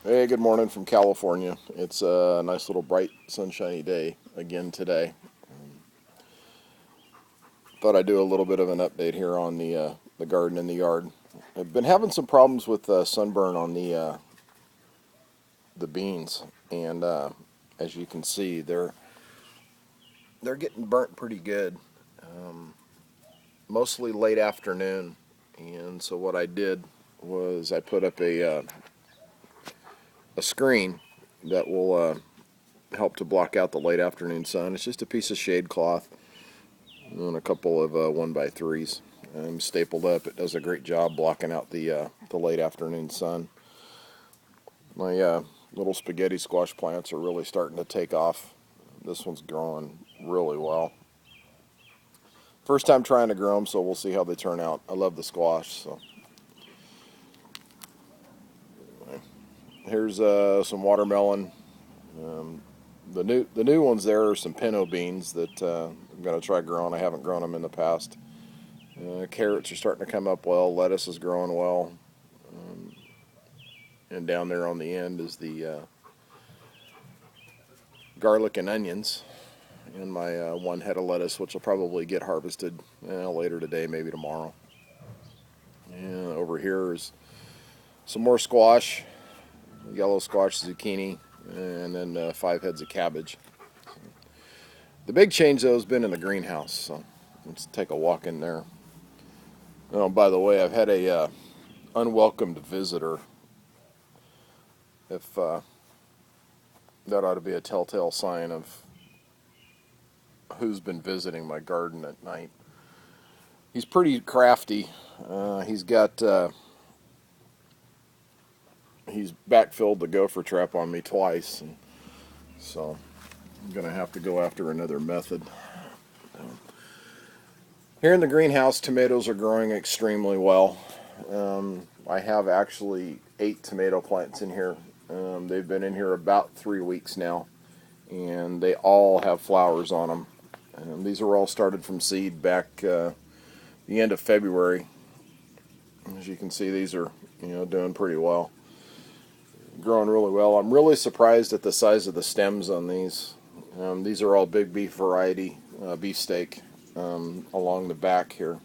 Hey, good morning from California. It's a nice little bright, sunshiny day again today. Thought I'd do a little bit of an update here on the garden and the yard. I've been having some problems with sunburn on the beans, and as you can see, they're getting burnt pretty good, mostly late afternoon. And so what I did was I put up a screen that will help to block out the late afternoon sun. It's just a piece of shade cloth and a couple of 1x3s stapled up. It does a great job blocking out the late afternoon sun. My little spaghetti squash plants are really starting to take off. This one's growing really well. First time trying to grow them, so we'll see how they turn out. I love the squash. So here's some watermelon. The new ones there are some pinto beans that I'm going to try growing. I haven't grown them in the past. Carrots are starting to come up well. Lettuce is growing well. And down there on the end is the garlic and onions. And my one head of lettuce, which will probably get harvested later today, maybe tomorrow. And over here is some more squash, yellow squash, zucchini, and then 5 heads of cabbage. The big change, though, has been in the greenhouse. So let's take a walk in there. Oh, by the way, I've had a unwelcomed visitor. If that ought to be a telltale sign of who's been visiting my garden at night. He's pretty crafty. He's backfilled the gopher trap on me twice, and so I'm gonna have to go after another method. Here in the greenhouse, tomatoes are growing extremely well. I have actually 8 tomato plants in here. They've been in here about 3 weeks now, and they all have flowers on them. These are all started from seed back the end of February. As you can see, these are doing pretty well, growing really well. I'm really surprised at the size of the stems on these. These are all big beef variety beefsteak along the back here.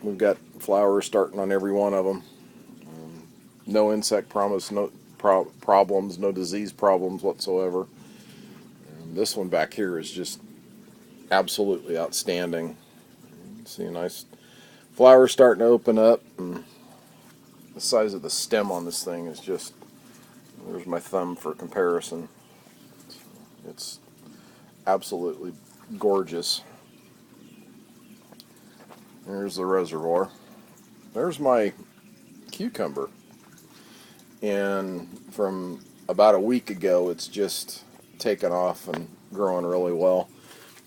We've got flowers starting on every one of them. No insect problems, no disease problems whatsoever. This one back here is just absolutely outstanding. See a nice flower starting to open up, and the size of the stem on this thing is just, there's my thumb for comparison. It's absolutely gorgeous. There's the reservoir. There's my cucumber. And from about a week ago, it's just taken off and growing really well.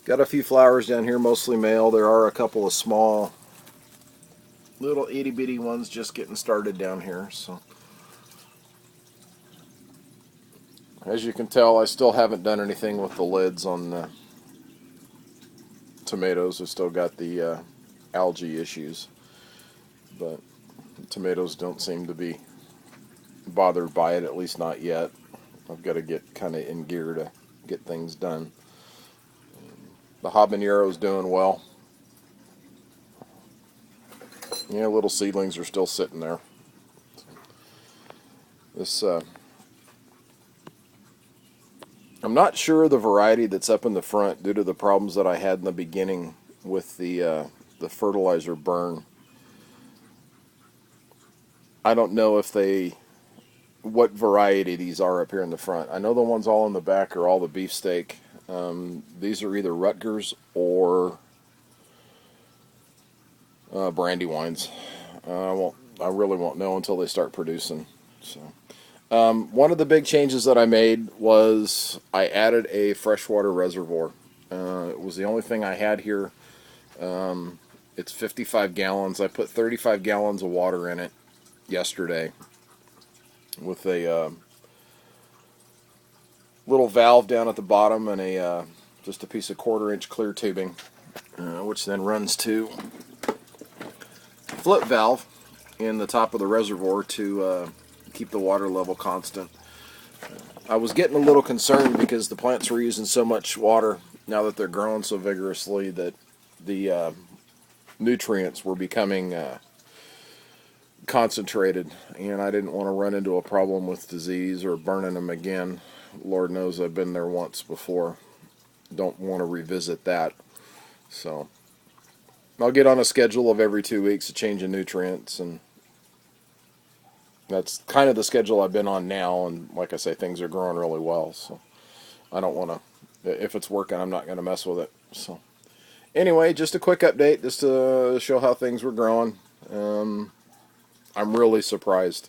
Got a few flowers down here, mostly male. There are a couple of small, little itty bitty ones just getting started down here. So, as you can tell, I still haven't done anything with the lids on the tomatoes. I've still got the algae issues, but tomatoes don't seem to be bothered by it, at least not yet. I've got to get kind of in gear to get things done. The habanero's doing well. Yeah, little seedlings are still sitting there. This I'm not sure the variety that's up in the front, due to the problems that I had in the beginning with the fertilizer burn. I don't know what variety these are up here in the front. I know the ones all in the back are all the beefsteak. These are either Rutgers or Brandywines. I really won't know until they start producing. So, one of the big changes that I made was I added a freshwater reservoir. It was the only thing I had here. It's 55 gallons. I put 35 gallons of water in it yesterday with a little valve down at the bottom and just a piece of 1/4-inch clear tubing, which then runs to flip valve, in the top of the reservoir to keep the water level constant. I was getting a little concerned because the plants were using so much water now that they're growing so vigorously that the nutrients were becoming concentrated, and I didn't want to run into a problem with disease or burning them again. Lord knows I've been there once before. Don't want to revisit that. So I'll get on a schedule of every 2 weeks of changing nutrients, and that's kind of the schedule I've been on now. And like I say, things are growing really well, so I don't want to, if it's working, I'm not going to mess with it. So anyway, just a quick update just to show how things were growing. I'm really surprised.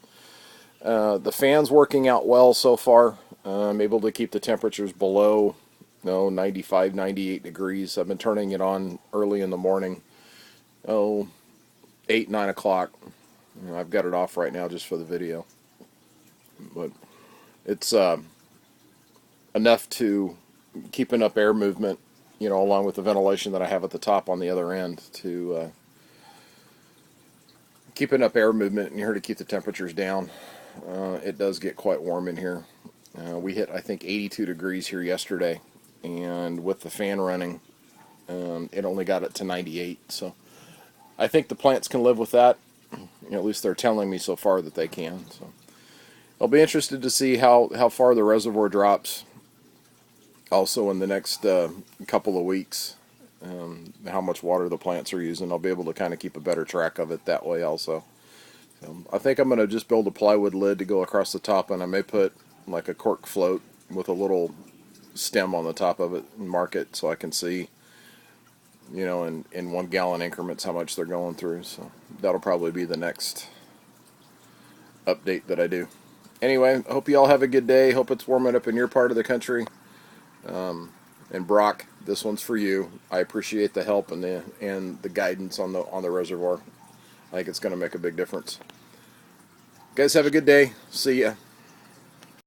The fan's working out well so far. I'm able to keep the temperatures below 95, 98 degrees. I've been turning it on early in the morning, 8, 9 o'clock. I've got it off right now just for the video. But it's enough to keep enough air movement, along with the ventilation that I have at the top on the other end, to keep enough air movement in here to keep the temperatures down. It does get quite warm in here. We hit, I think, 82 degrees here yesterday, and with the fan running, it only got it to 98. So I think the plants can live with that. At least they're telling me so far that they can. So I'll be interested to see how far the reservoir drops also in the next couple of weeks. How much water the plants are using. I'll be able to kind of keep a better track of it that way also. I think I'm going to just build a plywood lid to go across the top, and I may put like a cork float with a little stem on the top of it and mark it so I can see, in 1 gallon increments how much they're going through. So that'll probably be the next update that I do. Anyway, I hope you all have a good day. Hope it's warming up in your part of the country. And Brock, this one's for you. I appreciate the help and the guidance on the reservoir. I think it's going to make a big difference. Guys, have a good day. See ya.